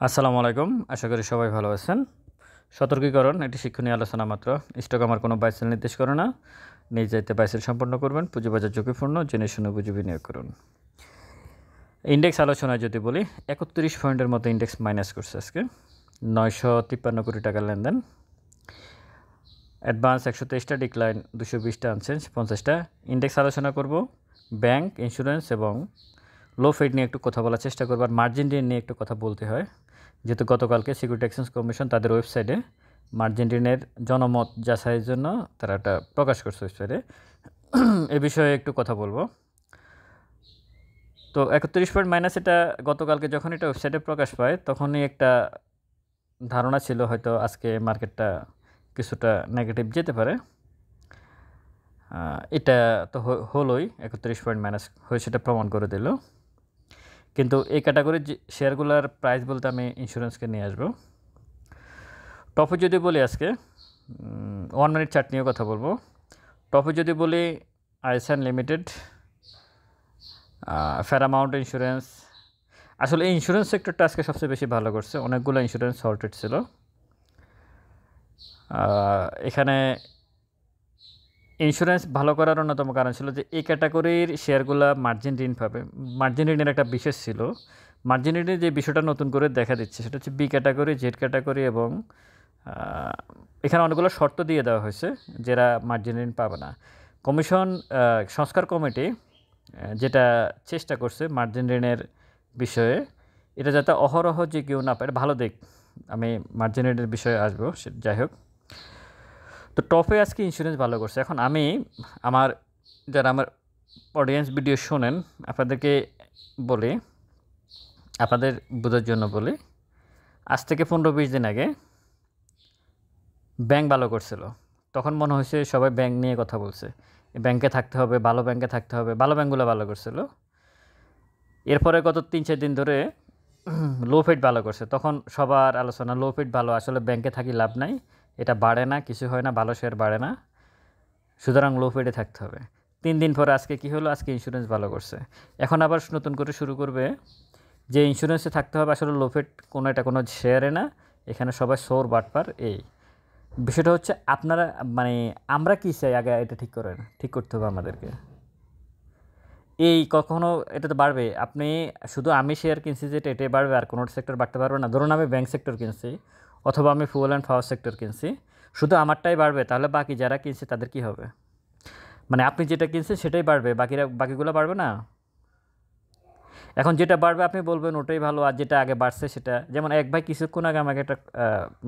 আসসালামু আলাইকুম। আশা করি সবাই ভালো আছেন। সতর্কীকরণ, এটি শিক্ষণীয় আলোচনা মাত্র। স্টক আমার কোনো বাই সেল নির্দেশ করে না। নিজ দায়িত্বে বাই সেল সম্পন্ন করবেন। পুঁজিবাজার ঝুঁকিপূর্ণ, জেনে শুনে বুঝে বিনিয়োগ করুন। ইন্ডেক্স আলোচনায় যদি বলি, ৩১ পয়েন্টের মতো ইন্ডেক্স মাইনাস করছে আজকে। ৯৫৩ কোটি টাকার লেনদেন। অ্যাডভান্স ১২৩টা, ডিক্লাইন ২২০টা, আনচেঞ্জ ৫০টা। ইন্ডেক্স আলোচনা করব, ব্যাংক, ইন্স্যুরেন্স এবং লো ফেড নিয়ে একটু কথা বলার চেষ্টা করব। আর মার্জিন নিয়ে একটু কথা বলতে হয়, যেহেতু গতকালকে সিকিউরিটি এক্সচেঞ্জ কমিশন তাদের ওয়েবসাইটে মার্জিন ঋণের জনমত যাচাইয়ের জন্য তারা একটা প্রকাশ করছে ওয়েবসাইটে। এ বিষয়ে একটু কথা বলবো। তো ৩১ পয়েন্ট মাইনাস, এটা গতকালকে যখন এটা ওয়েবসাইটে প্রকাশ পায় তখনই একটা ধারণা ছিল হয়তো আজকে মার্কেটটা কিছুটা নেগেটিভ যেতে পারে। এটা তো হলোই, ৩১ পয়েন্ট মাইনাস হয়ে সেটা প্রমাণ করে দিল। কিন্তু এই ক্যাটাগরির যে শেয়ারগুলোর প্রাইস বলতে আমি ইন্স্যুরেন্সকে নিয়ে আসবো। টপে যদি বলি আজকে 1 মিনিট চার্ট নিয়ে কথা বলবো। টপে যদি বলি আইসান লিমিটেড, ফ্যারামাউন্ট ইন্স্যুরেন্স। আসলে এই ইন্স্যুরেন্স সেক্টরটা আজকে সবচেয়ে বেশি ভালো করছে, অনেকগুলো ইন্স্যুরেন্স সল্টেড ছিল। এখানে ইন্স্যুরেন্স ভালো করার অন্যতম কারণ ছিল যে এই ক্যাটাগরির শেয়ারগুলো মার্জিন ঋণ পাবে। মার্জিন ঋণের একটা বিশেষ ছিল, মার্জিন ঋণের যে বিষয়টা নতুন করে দেখা দিচ্ছে সেটা হচ্ছে বি ক্যাটাগরি, জেড ক্যাটাগরি এবং এখানে অনেকগুলো শর্ত দিয়ে দেওয়া হয়েছে যারা মার্জিন ঋণ পাবে না। কমিশন সংস্কার কমিটি যেটা চেষ্টা করছে মার্জিন ঋণের বিষয়ে, এটা যাতে অহরহ যে কেউ না পায়, ভালো দিক। আমি মার্জিন ঋণের বিষয়ে আসবো, যাই হোক। তো টপে আজকে ইন্স্যুরেন্স ভালো করছে। এখন আমি যারা আমার অডিয়েন্স ভিডিও শোনেন আপনাদেরকে বলি, আপনাদের বোঝার জন্য বলি, আজ থেকে 15-20 দিন আগে ব্যাংক ভালো করছিল। তখন মনে হয়েছে সবাই ব্যাংক নিয়ে কথা বলছে, ব্যাংকে থাকতে হবে, ভালো ব্যাংকে থাকতে হবে, ভালো ব্যাংকগুলো ভালো করছিল। এরপরে গত 3-4 দিন ধরে লো ফেড ভালো করছে। তখন সবার আলোচনা লো ফেড ভালো, আসলে ব্যাংকে থাকি লাভ নাই, এটা বাড়ে না, কিছু হয় না, ভালো শেয়ার বাড়ে না, সুতরাং লো ফেডে থাকতে হবে। 3 দিন পরে আজকে কি হলো, আজকে ইন্স্যুরেন্স ভালো করছে। এখন আবার নতুন করে শুরু করবে যে ইন্স্যুরেন্সে থাকতে হবে, আসলে লো ফেড কোনো এটা কোনো শেয়ারে না, এখানে সবাই সোর বাটপার। এই বিষয়টা হচ্ছে আপনারা আমরা কী চাই আগে এটা ঠিক করতে হবে আমাদেরকে। এই কখনো এটা তো বাড়বে, আপনি শুধু আমি শেয়ার কিনছি যেটা এটাই বাড়বে আর কোনো সেক্টর বাড়তে পারবে না। ধরুন আমি ব্যাংক সেক্টর কিনছি অথবা আমি ফুয়েল অ্যান্ড পাওয়ার সেক্টর কিনছি, শুধু আমারটাই বাড়বে, তাহলে বাকি যারা কিনছে তাদের কি হবে? আপনি যেটা কিনছেন সেটাই বাড়বে, বাকিগুলো বাড়বে না। এখন যেটা বাড়বে আপনি বলবেন ওটাই ভালো, আর যেটা আগে বাড়ছে সেটা, যেমন এক ভাই কিছুক্ষণ আগে আমাকে একটা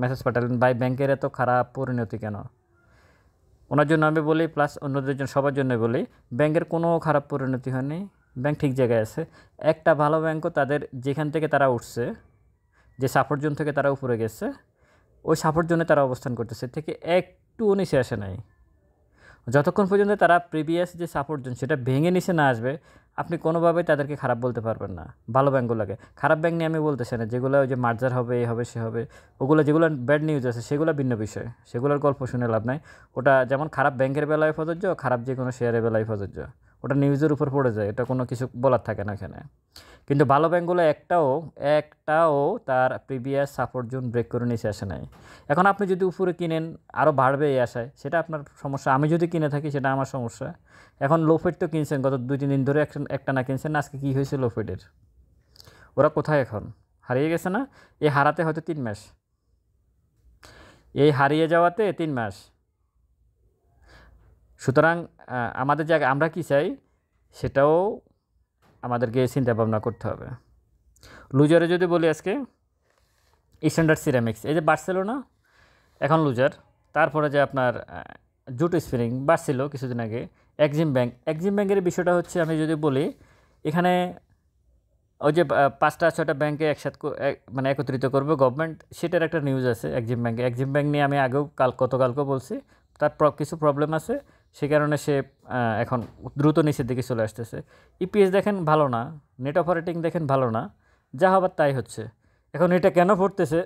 মেসেজ পাঠালেন, ভাই ব্যাংকের এত খারাপ পরিণতি কেন? ওনার জন্য আমি বলি, প্লাস অন্যদের জন্য, সবার জন্য বলি, ব্যাংকের কোনো খারাপ পরিণতি হয়নি, ব্যাংক ঠিক জায়গায় আছে। একটা ভালো ব্যাংকও তাদের যেখান থেকে তারা উঠছে, যে সাপোর্ট জোন থেকে তারা উপরে গেছে, ওই সাপোর্ট জোনে তারা অবস্থান করতেছে, থেকে একটুও নিচে আসে নাই। যতক্ষণ পর্যন্ত তারা প্রিভিয়াস যে সাপোর্ট জোন সেটা ভেঙে নিচে না আসবে, আপনি কোনোভাবেই তাদেরকে খারাপ বলতে পারবেন না। ভালো ব্যাংকগুলোকে খারাপ ব্যাংক নিয়ে আমি বলতেছি না, যেগুলো ওই যে মার্জার হবে, এ হবে, সে হবে, ওগুলো যেগুলো ব্যাড নিউজ আছে সেগুলো ভিন্ন বিষয়, সেগুলোর গল্প শুনে লাভ নাই। ওটা যেমন খারাপ ব্যাংকের বেলায় প্রযোজ্য, খারাপ যে কোনো শেয়ারের বেলায় প্রযোজ্য, ওটা নিউজের উপর পড়ে যায়, এটা কোনো কিছু বলার থাকে না এখানে। কিন্তু ভালো ব্যাংকগুলো একটাও তার প্রিভিয়াস সাপোর্ট জোন ব্রেক করে নিচে আসে নাই। এখন আপনি যদি উপরে কিনেন আরও বাড়বে এই আশায়, সেটা আপনার সমস্যা। আমি যদি কিনে থাকি সেটা আমার সমস্যা। এখন লো ফেড তো কিনছেন, গত 2-3 দিন ধরে একটা না কিনছেন, আজকে কী হয়েছে লো ফেডের? ওরা কোথায় এখন? হারিয়ে গেছে না? এই হারাতে হয়তো 3 মাস, এই হারিয়ে যাওয়াতে 3 মাস। সুতরাং আমাদের জায়গায় আমরা কী চাই সেটাও আমাদেরকে চিন্তা ভাবনা করতে হবে। লুজারে যদি বলি আজকে স্ট্যান্ডার্ড সিরামিক্স, এই যে বার্সেলোনা এখন লুজার। তারপরে যে আপনার জুট স্পিনিং বাড়ছিল কিছুদিন আগে। এক্সিম ব্যাংকের বিষয়টা হচ্ছে, আমি যদি বলি এখানে ওই যে 5টা-6টা ব্যাংকে একত্রিত করবে গভর্নমেন্ট, সেটার একটা নিউজ আছে এক্সিম ব্যাংক নিয়ে আমি আগেও গতকালকেও বলছি, তার কিছু প্রবলেম আছে, সে কারণে সে এখন দ্রুত নিচের দিকে চলে আসতেছে। ইপিএস দেখেন ভালো না, নেট অপারেটিং দেখেন ভালো না, যা হবার তাই হচ্ছে। এখন এটা কেন পড়তেছে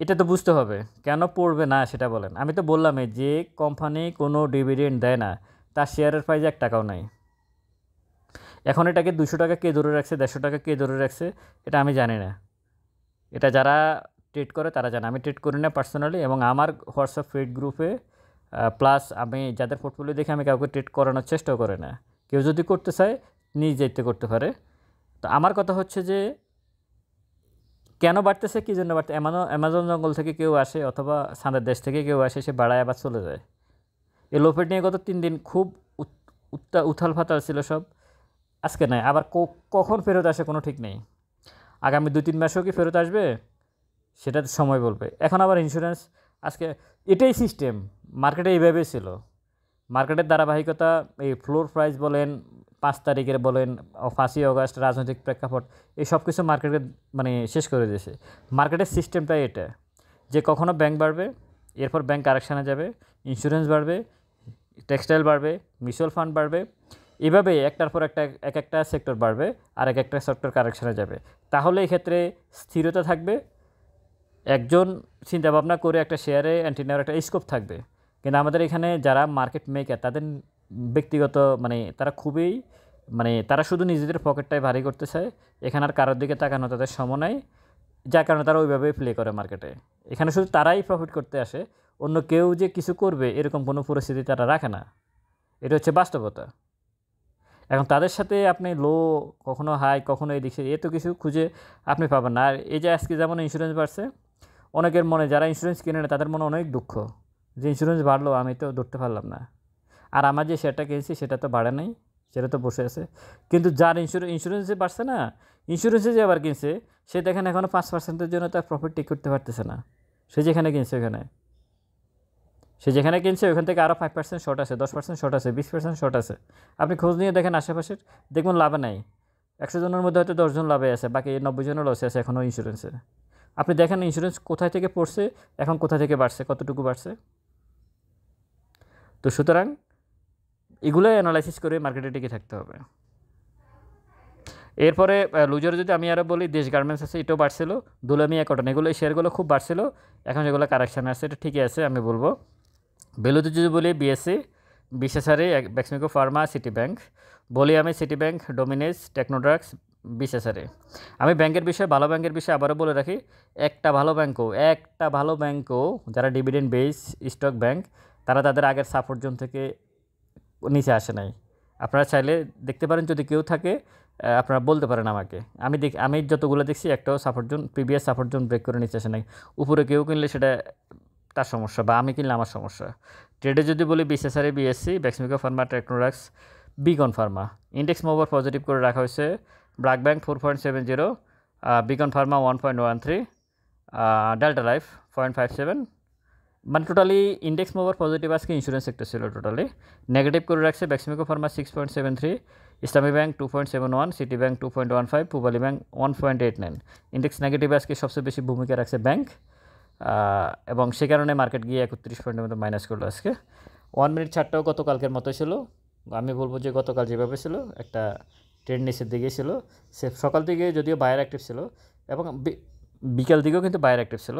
এটা তো বুঝতে হবে, কেন পড়বে না সেটা বলেন। আমি তো বললামই, যে কোম্পানি কোনো ডিভিডেন্ড দেয় না তার শেয়ারের প্রাইস 1 টাকাও নাই। এখন এটাকে 200 টাকা কে ধরে রাখছে, 150 টাকা কে ধরে রাখছে, এটা আমি জানি না। এটা যারা ট্রেড করে তারা জানে, আমি ট্রেড করি না পার্সোনালি, এবং আমার হোয়াটসঅ্যাপ ফেড গ্রুপে প্লাস আমি যাদের পোর্টফোলিও দেখে আমি কাউকে ট্রেড করানোর চেষ্টাও করে না। কেউ যদি করতে চায় নিজ দায়িত্বে করতে পারে। তো আমার কথা হচ্ছে যে কেন বাড়তেছে, কী জন্য বাড়তে, অ্যামাজন জঙ্গল থেকে কেউ আসে অথবা সাদের দেশ থেকে কেউ আসে, সে বাড়ায় আবার চলে যায়। এই লোফেড নিয়ে গত 3 দিন খুব উথাল ফাতাল ছিল সব, আজকে নাই, আবার কখন ফেরত আসে কোনো ঠিক নেই। আগামী 2-3 মাসেও কি ফেরত আসবে সেটা সময় বলবে। এখন আবার ইন্স্যুরেন্স, আজকে এটাই সিস্টেম, মার্কেটে এইভাবেই ছিল। মার্কেটের ধারাবাহিকতা, এই ফ্লোর প্রাইস বলেন, 5 তারিখের বলেন, 5ই আগস্ট রাজনৈতিক প্রেক্ষাপট, এই সব কিছু মার্কেটে মানে শেষ করে দিয়েছে। মার্কেটের সিস্টেমটাই এটা, যে কখনো ব্যাংক বাড়বে, এরপর ব্যাংক কারেকশানে যাবে, ইন্স্যুরেন্স বাড়বে, টেক্সটাইল বাড়বে, মিউচুয়াল ফান্ড বাড়বে, এভাবে একটার পর একটা সেক্টর বাড়বে আর একটা সেক্টর কারেকশানে যাবে। তাহলে এক্ষেত্রে স্থিরতা থাকবে, একজন চিন্তাভাবনা করে একটা শেয়ারে এন্ট্রি নেওয়ার একটা স্কোপ থাকবে। কিন্তু আমাদের এখানে যারা মার্কেট মেকার, তাদের ব্যক্তিগত মানে তারা খুবই মানে তারা শুধু নিজেদের পকেটটাই ভারী করতে চায়, এখানে আর কারোর দিকে তাকানো তাদের সময় নাই, যার কারণে তারা ওইভাবেই প্লে করে মার্কেটে। এখানে শুধু তারাই প্রফিট করতে আসে, অন্য কেউ যে কিছু করবে এরকম কোনো পরিস্থিতি তারা রাখে না। এটা হচ্ছে বাস্তবতা। এখন তাদের সাথে আপনি লো, কখনো হাই, কখনো এই দিকে, এ তো কিছু খুঁজে আপনি পাবেন না। আর এই যে আজকে যেমন ইন্স্যুরেন্স বাড়ছে, অনেকের মনে, যারা ইন্স্যুরেন্স কিনে না তাদের মনে অনেক দুঃখ যে ইন্স্যুরেন্স বাড়লো, আমি তো ধরতে পারলাম না, আর আমার যে শেয়ারটা কিনছি সেটা তো বাড়ে নাই, সেটা তো বসে আছে। কিন্তু যার ইন্স্যুরেন্সে বাড়ছে না, ইন্স্যুরেন্সে যে আবার কিনছে, সে দেখেন এখনও 5%-এর জন্য তার প্রফিট টিক করতে পারতেছে না। সে যেখানে কিনছে ওখান থেকে আরও 5% শর্ট আছে, 10% শর্ট আছে, 20% শর্ট আছে। আপনি খোঁজ নিয়ে দেখেন আশেপাশের, দেখবেন লাভে নাই। 100 জনের মধ্যে হয়তো 10 জন লাভে আছে, বাকি 90 জনের লসে আছে এখনও ইন্স্যুরেন্সে। আপনি দেখেন ইন্স্যুরেন্স কোথায় থেকে পড়ছে, এখন কোথা থেকে বাড়ছে, কতটুকু বাড়ছে। তো সুতরাং এগুলো অ্যানালাইসিস করে মার্কেটে টিকে থাকতে হবে। এরপরে লুজার যদি আমি আরও বলি, দেশ গার্মেন্টস আছে, এটাও বাড়ছিল, দুলামিয়া কটন, এগুলো এই শেয়ারগুলো খুব বাড়ছিল, এখন যেগুলো কারেকশানে আছে এটা ঠিকই আছে আমি বলবো। ভ্যালুতে যদি বলি বিএসসি, বিশেষারি, বেক্সিমকো ফার্মা, সিটি ব্যাংক, বলি আমি সিটি ব্যাংক, ডোমিনেস, টেকনোড্রাক্স, বিশেষারি। আমি ব্যাংকের বিষয়ে, ভালো ব্যাংকের বিষয়ে আবারও বলে রাখি, একটা ভালো ব্যাংকও যারা ডিভিডেন্ড বেস স্টক ব্যাংক, তারা তাদের আগের সাপোর্ট জোন থেকে নিচে আসে নাই। আপনারা চাইলে দেখতে পারেন, যদি কেউ থাকে আপনারা বলতে পারেন আমাকে। আমি যতগুলো দেখছি একটাও প্রিভিয়াস সাপোর্ট জোন ব্রেক করে নিচে আসে নাই। উপরে কেউ কিনলে সেটা তার সমস্যা, বা আমি কিনলে আমার সমস্যা। ট্রেডে যদি বলি বিএসসি, বিএসসি, বেক্সিমকো ফার্মা, টেকনোড্রাক্স, beacon pharma. Index mover positive করে রাখা হয়েছে, BRAC bank 4.70, beacon pharma 1.13, delta life 0.57। মানে টোটালি ইন্ডেক্স মুভার পজিটিভ আজকে ইন্স্যুরেন্স সেক্টর ছিল টোটালি। নেগেটিভ করে রাখছে Beximco pharma 6.73, Islami bank 2.71, city bank 2.15, Pubali bank 1.89। Index নেগেটিভে আজকে সবচেয়ে বেশি ভূমিকা রাখছে ব্যাংক, এবং সে কারণে মার্কেট গিয়ে 31 পয়েন্টের মতো মাইনাস করলো আজকে। 1 মিনিট ছাড়টাও গতকালকের মতো ছিল, আমি বলবো যে গতকাল যেভাবে ছিল একটা ট্রেন্ড নিচের দিকে ছিল। সে সকাল থেকে যদিও বায়ার অ্যাক্টিভ ছিল, এবং বিকাল দিকেও কিন্তু বায়ার অ্যাক্টিভ ছিল।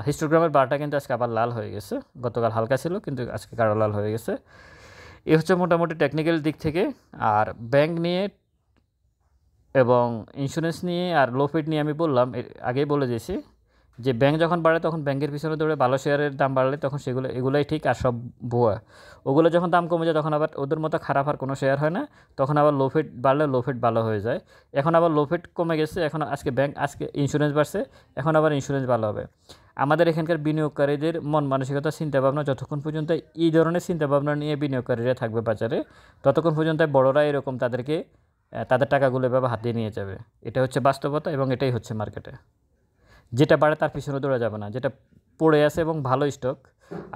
হিস্টোগ্রামের বারটা কিন্তু আজকে আবার লাল হয়ে গেছে, গতকাল হালকা ছিল কিন্তু আজকে গাঢ় লাল হয়ে গেছে। এ হচ্ছে মোটামুটি টেকনিক্যাল দিক থেকে। আর ব্যাংক নিয়ে এবং ইন্স্যুরেন্স নিয়ে আর লো ফিট নিয়ে আমি বললাম, আগেই বলে দিয়েছি যে ব্যাংক যখন বাড়ে তখন ব্যাংকের পিছনে দৌড়ে, ভালো শেয়ারের দাম বাড়লে তখন এগুলোই ঠিক, আর সব ভুয়া। ওগুলো যখন দাম কমে যায় তখন আবার ওদের মতো খারাপ আর কোনো শেয়ার হয় না, তখন আবার লো ফিট বাড়লে লো ফিট ভালো হয়ে যায়। এখন আবার লো ফিট কমে গেছে, এখন আজকে ইন্স্যুরেন্স বাড়ছে, এখন আবার ইন্স্যুরেন্স ভালো হবে। আমাদের এখানকার বিনিয়োগকারীদের মন মানসিকতা, চিন্তাভাবনা, যতক্ষণ পর্যন্ত এই ধরনের চিন্তাভাবনা নিয়ে বিনিয়োগকারীরা থাকবে বাজারে, ততক্ষণ পর্যন্ত বড়রা এরকম তাদের টাকাগুলো এভাবে হাত দিয়ে নিয়ে যাবে। এটা হচ্ছে বাস্তবতা, এবং এটাই হচ্ছে মার্কেটে। যেটা বাড়ে তার পিছনে দৌড়া যাবে না, যেটা পড়ে আছে এবং ভালো স্টক,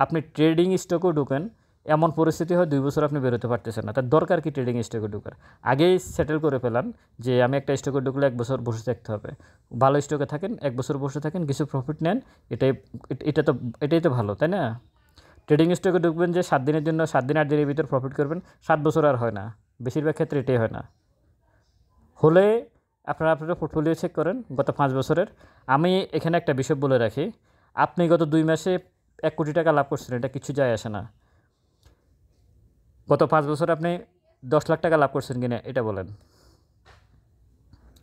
আপনি ট্রেডিং স্টকেও ঢুকেন, এমন পরিস্থিতি হয় 2 বছর আপনি বেরোতে পারতেছেন না, তার দরকার কি ট্রেডিং স্টকে ঢুকার? আগেই সেটেল করে ফেলান যে আমি একটা স্টকে ঢুকলে 1 বছর বসে থাকতে হবে। ভালো স্টকে থাকেন, 1 বছর বসে থাকেন, কিছু প্রফিট নেন, এটাই তো ভালো, তাই না? ট্রেডিং স্টকে ঢুকবেন যে 7 দিনের জন্য, 7 দিন 8 দিনের ভিতর প্রফিট করবেন, 7 বছর আর হয় না, বেশিরভাগ ক্ষেত্রে এটাই হয় না। হলে আপনারা পোর্টফোলিও চেক করেন গত 5 বছরের। আমি এখানে একটা বিষয় বলে রাখি, আপনি গত 2 মাসে 1 কোটি টাকা লাভ করছেন, এটা কিছু যায় আসে না। গত 5 বছরে আপনি 10 লাখ টাকা লাভ করছেন কিনা এটা বলেন,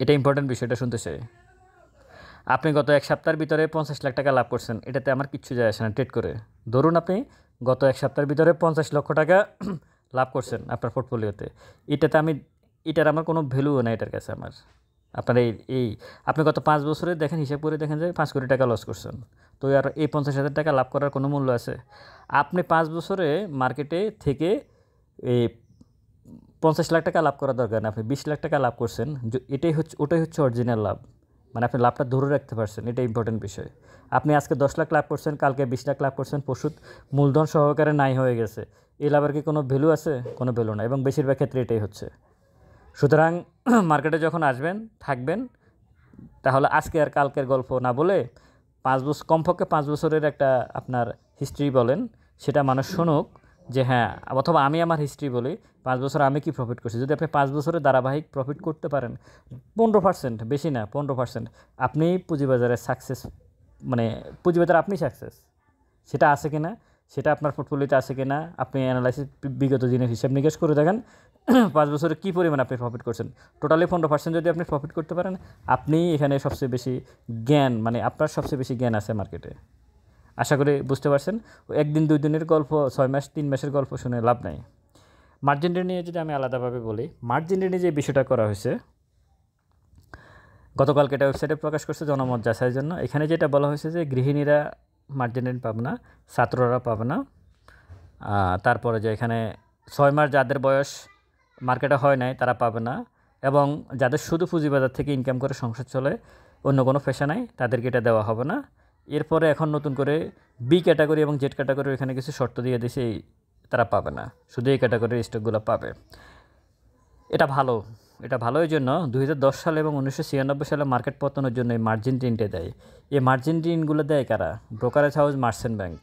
এটা ইম্পর্টেন্ট বিষয়টা শুনতে চাই। আপনি গত 1 সপ্তাহের ভিতরে 50 লাখ টাকা লাভ করছেন, এটাতে আমার কিচ্ছু যায় আসে না ট্রেড করে। ধরুন আপনি গত 1 সপ্তাহের ভিতরে 50 লক্ষ টাকা লাভ করছেন আপনার পোর্টফোলিওতে, এটার আমার কোনো ভ্যালুও নাই এটার কাছে আমার। আপনার এই আপনি গত 5 বছরে দেখেন, হিসাব করে দেখেন যে 5 কোটি টাকা লস করছেন, তো আর এই 50,000 টাকা লাভ করার কোনো মূল্য আছে? আপনি 5 বছরে মার্কেটে থেকে এই 50 লাখ টাকা লাভ করার দরকার নেই, আপনি 20 লাখ টাকা লাভ করছেন, ওটাই হচ্ছে অরিজিনাল লাভ। মানে আপনি লাভটা ধরে রাখতে পারছেন, এটা ইম্পর্টেন্ট বিষয়। আপনি আজকে 10 লাখ লাভ করছেন, কালকে 20 লাখ লাভ করছেন, পরশু মূলধন সহকারে নাই হয়ে গেছে, এই লাভের কি কোনো ভ্যালু আছে? কোনো ভ্যালু না, এবং বেশিরভাগ ক্ষেত্রে এটাই হচ্ছে। সুতরাং মার্কেটে যখন আসবেন থাকবেন, তাহলে আজকে আর কালকের গল্প না বলে 5 বছর, কমপক্ষে 5 বছরের একটা আপনার হিস্ট্রি বলেন, সেটা মানুষ শুনুক যে হ্যাঁ, অথবা আমি আমার হিস্ট্রি বলি 5 বছর আমি কি প্রফিট করছি। যদি আপনি 5 বছরে ধারাবাহিক প্রফিট করতে পারেন 15%, বেশি না 15%, আপনি পুঁজিবাজারে সাকসেস, মানে পুঁজিবাজারে আপনি সাকসেস। সেটা আছে কিনা, সেটা আপনার পোর্টফোলিওতে আছে কিনা, আপনি অ্যানালাইসিস বিগত দিনের হিসাব নিকাশ করে দেখেন 5 বছরে কী পরিমাণ আপনি প্রফিট করছেন। টোটালি 15% যদি আপনি প্রফিট করতে পারেন, আপনি এখানে সবচেয়ে বেশি জ্ঞান, মানে আপনার সবচেয়ে বেশি জ্ঞান আছে মার্কেটে। আশা করি বুঝতে পারছেন। একদিন 2 দিনের গল্প, 6 মাস 3 মাসের গল্প শুনে লাভ নাই। মার্জিন ঋণ নিয়ে যদি আমি আলাদাভাবে বলি, মার্জিন ঋণে যে বিষয়টা করা হয়েছে, গতকালকে এটা ওয়েবসাইটে প্রকাশ করছে জনমত যাচাইয়ের জন্য। এখানে যেটা বলা হয়েছে যে গৃহিণীরা মার্জিন ঋণ পাবে না, ছাত্ররা পাবে না, তারপরে যে এখানে 6 মাস যাদের বয়স মার্কেটে হয় নাই তারা পাবে না, এবং যাদের শুধু পুঁজিবাজার থেকে ইনকাম করে সংসার চলে, অন্য কোনো পেশা নাই, তাদেরকে এটা দেওয়া হবে না। এরপরে এখন নতুন করে বি ক্যাটাগরি এবং জেড ক্যাটাগরি এখানে কিছু শর্ত দিয়ে দিয়েছে, তারা পাবে না, শুধু এই ক্যাটাগরির স্টকগুলো পাবে। এটা ভালো, এটা ভালো এই জন্য 2010 সালে এবং 1996 সালে মার্কেট পতনের জন্য এই মার্জিন ঋণটা দেয়। এই মার্জিন ঋণগুলো দেয় কারা? Brokerage house, merchant bank.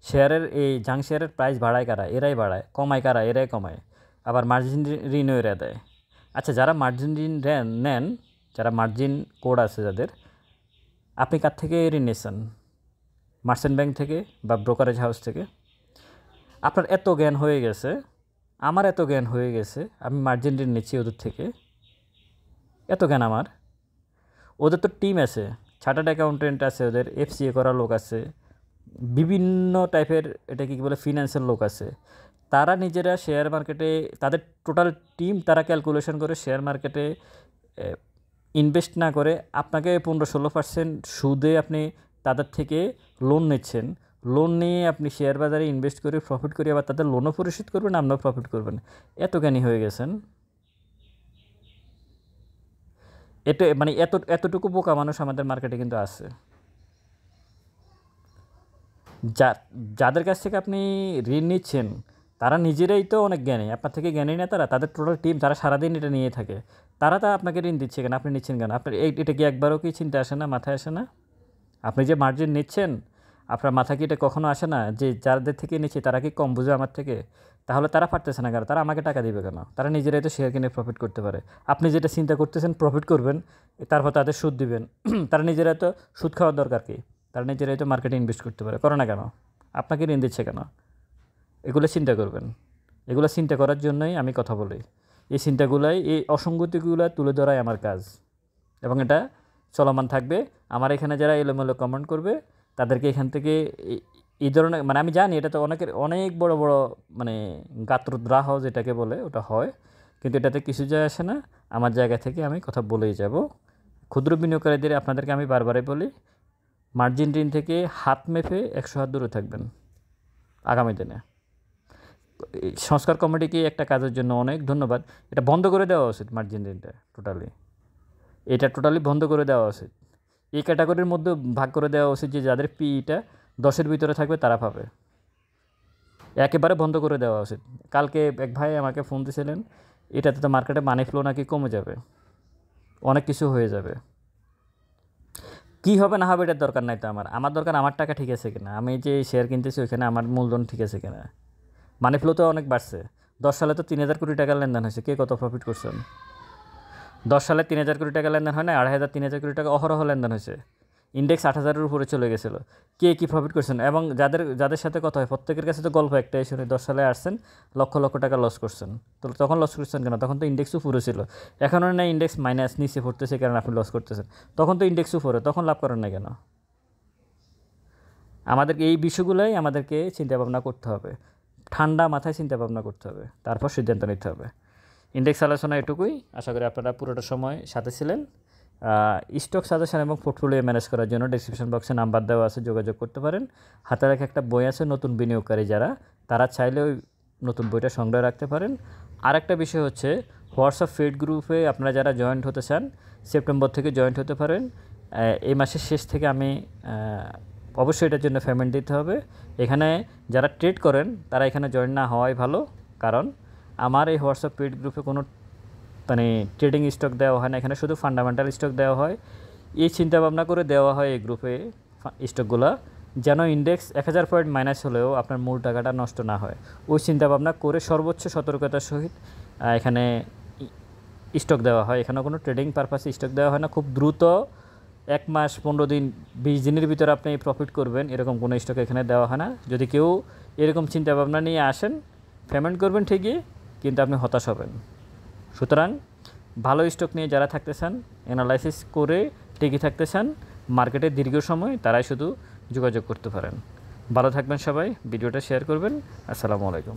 শেয়ারের এই জাং শেয়ারের প্রাইস বাড়ায় কারা? এরাই বাড়ায়। কমায় কারা? এরাই কমায়। আবার মার্জিন ঋণও এরা দেয়। আচ্ছা, যারা মার্জিন ঋণ নেন, যারা মার্জিন কোড আছে যাদের, আপনি কার থেকে ঋণ নিচ্ছেন? মার্চেন্ট ব্যাংক থেকে বা ব্রোকারেজ হাউস থেকে? আপনার এত জ্ঞান হয়ে গেছে, আমার এত জ্ঞান হয়ে গেছে, আমি মার্জিন ঋণ নিচ্ছি ওদের থেকে, এত জ্ঞান আমার। ওদের তো টিম আছে, চার্টার্ড অ্যাকাউন্টেন্ট আছে, ওদের এফসিএ করা লোক আছে, বিভিন্ন টাইপের, এটা কি বলে, ফিনান্সিয়াল লোক আছে। তারা নিজেরা শেয়ার মার্কেটে, তাদের টোটাল টিম, তারা ক্যালকুলেশন করে শেয়ার মার্কেটে ইনভেস্ট না করে আপনাকে 15-16% সুদে আপনি তাদের থেকে লোন নিচ্ছেন। লোন নিয়ে আপনি শেয়ার বাজারে ইনভেস্ট করে প্রফিট করে আবার তাদের লোনও পরিশোধ করবেন, আপনিও প্রফিট করবেন। এত জ্ঞানী হয়ে গেছেন। মানে এতটুকু বোকা মানুষ আমাদের মার্কেটে কিন্তু আছে। যাদের কাছ থেকে আপনি ঋণ নিচ্ছেন তারা নিজেরাই তো অনেক জ্ঞানী, আপনার থেকে জ্ঞানী না তারা, তাদের টোটাল টিম, তারা সারাদিন এটা নিয়ে থাকে। তারা আপনাকে ঋণ দিচ্ছে কেন? আপনি নিচ্ছেন কেন? আপনার এটা কি একবারও কি চিন্তা আসে না, মাথায় আসে না? আপনি যে মার্জিন নিচ্ছেন, আপনার মাথায় কি এটা কখনো আসে না যে যাদের থেকে নিচ্ছি তারা কি কম বুঝে আমার থেকে? তাহলে তারা পারতেছে না কেন? তারা আমাকে টাকা দিবে কেন? তারা নিজেরাই তো শেয়ার কিনে প্রফিট করতে পারে। আপনি যেটা চিন্তা করতেছেন প্রফিট করবেন, তারপর তাদের সুদ দিবেন, তারা নিজেরাই তো সুদ খাওয়ার দরকার কি? তারা নিজেরাই তো মার্কেটে ইনভেস্ট করতে পারে, করে না কেন? আপনাকে ঋণ দিচ্ছে কেন? এগুলো চিন্তা করবেন। এগুলো চিন্তা করার জন্যই আমি কথা বলি। এই চিন্তাগুলাই, এই অসঙ্গতিগুলো তুলে ধরাই আমার কাজ, এবং এটা চলমান থাকবে। আমার এখানে যারা এলোমেলো কমেন্ট করবে তাদেরকে এখান থেকে এই ধরনের, মানে আমি জানি এটা তো অনেক বড় বড় মানে গাত্রদাহ যেটাকে বলে ওটা হয়, কিন্তু এটাতে কিছু যায় আসে না। আমার জায়গা থেকে আমি কথা বলেই যাব। ক্ষুদ্র বিনিয়োগকারীদের আপনাদেরকে আমি বারবারই বলি, মার্জিন ঋণ থেকে হাত মেপে 100 হাত দূরে থাকবেন আগামী দিনে। সংস্কার কমিটিকে একটা কাজের জন্য অনেক ধন্যবাদ। এটা বন্ধ করে দেওয়া উচিত, মার্জিন ঋণটা টোটালি বন্ধ করে দেওয়া উচিত। এই ক্যাটাগরির মধ্যে ভাগ করে দেওয়া উচিত যে যাদের পিইটা 10-এর ভিতরে থাকবে তারা পাবে, একেবারে বন্ধ করে দেওয়া উচিত। কালকে এক ভাই আমাকে ফোন দিয়েছিলেন, এটাতে তো মার্কেটে মানি ফ্লো নাকি কমে যাবে, অনেক কিছু হয়ে যাবে। কী হবে না হবে এটার দরকার নাই তো আমার দরকার আমার টাকা ঠিক আছে কিনা, আমি যে শেয়ার কিনতেছি ওইখানে আমার মূলধন ঠিক আছে কিনা। মানি ফ্লো তো অনেক বাড়ছে। 10 সালে তো 3,000 কোটি টাকার লেনদেন হয়েছে, কে কত প্রফিট করছেন? 10 সালে 3,000 কোটি টাকা লেনদেন হয় না, 2,500-3,000 কোটি টাকা অহরহ লেনদেন হয়েছে। ইন্ডেক্স 8,000-এর উপরে চলে গেছিলো। কে কী প্রফিট করছেন এবং যাদের সাথে কথা হয় প্রত্যেকের কাছে তো গল্প একটাই শুনি 10 সালে আসছেন লক্ষ লক্ষ টাকা লস করছেন। তো তখন লস করছেন কেন? তখন তো ইন্ডেক্স উপরে ছিল। এখনও না ইন্ডেক্স মাইনাস নিচে পড়তেছে কারণ আপনি লস করতেছেন। তখন তো ইন্ডেক্স উপরে, তখন লাভ করেন না কেন? আমাদেরকে এই বিষয়গুলোই আমাদেরকে চিন্তাভাবনা করতে হবে, ঠান্ডা মাথায় চিন্তাভাবনা করতে হবে, তারপর সিদ্ধান্ত নিতে হবে। ইন্ডেক্স আলোচনা এটুকুই। আশা করি আপনারা পুরোটা সময় সাথে ছিলেন। স্টক সাজেশন এবং পোর্টফোলিও ম্যানেজ করার জন্য ডেসক্রিপশন বক্সে নাম্বার দেওয়া আছে, যোগাযোগ করতে পারেন। হাতে রাখা একটা বই আছে নতুন বিনিয়োগকারী যারা, তারা চাইলে ওই নতুন বইটা সংগ্রহে রাখতে পারেন। আরেকটা বিষয় হচ্ছে হোয়াটসঅ্যাপ ফেড গ্রুপে আপনারা যারা জয়েন্ট হতে চান সেপ্টেম্বর থেকে জয়েন্ট হতে পারেন। এই মাসের শেষ থেকে আমি অবশ্যই এটার জন্য পেমেন্ট দিতে হবে। এখানে যারা ট্রেড করেন তারা এখানে জয়েন না হওয়াই ভালো, কারণ আমার এই হোয়াটসঅ্যাপ পেড গ্রুপে কোনো মানে ট্রেডিং স্টক দেওয়া হয় না, এখানে শুধু ফান্ডামেন্টাল স্টক দেওয়া হয়। এই চিন্তাভাবনা করে দেওয়া হয় এই গ্রুপে স্টকগুলো, যেন ইন্ডেক্স 1000 পয়েন্ট মাইনাস হলেও আপনার মূল টাকাটা নষ্ট না হয়। ওই চিন্তাভাবনা করে সর্বোচ্চ সতর্কতার সহিত এখানে স্টক দেওয়া হয়। এখানে কোনো ট্রেডিং পারপাসে স্টক দেওয়া হয় না। খুব দ্রুত 1 মাস 15 দিন 20 দিনের ভিতরে আপনি প্রফিট করবেন এরকম কোনো স্টক এখানে দেওয়া হয় না। যদি কেউ এরকম চিন্তাভাবনা নিয়ে আসেন পেমেন্ট করবেন ঠিকই, কিন্তু আপনি হতাশ হবেন। সুতরাং ভালো স্টক নিয়ে যারা থাকতে চান, অ্যানালাইসিস করে টিকে থাকতে চান মার্কেটে দীর্ঘ সময়, তারাই শুধু যোগাযোগ করতে পারেন। ভালো থাকবেন সবাই, ভিডিওটা শেয়ার করবেন। আসসালামু আলাইকুম।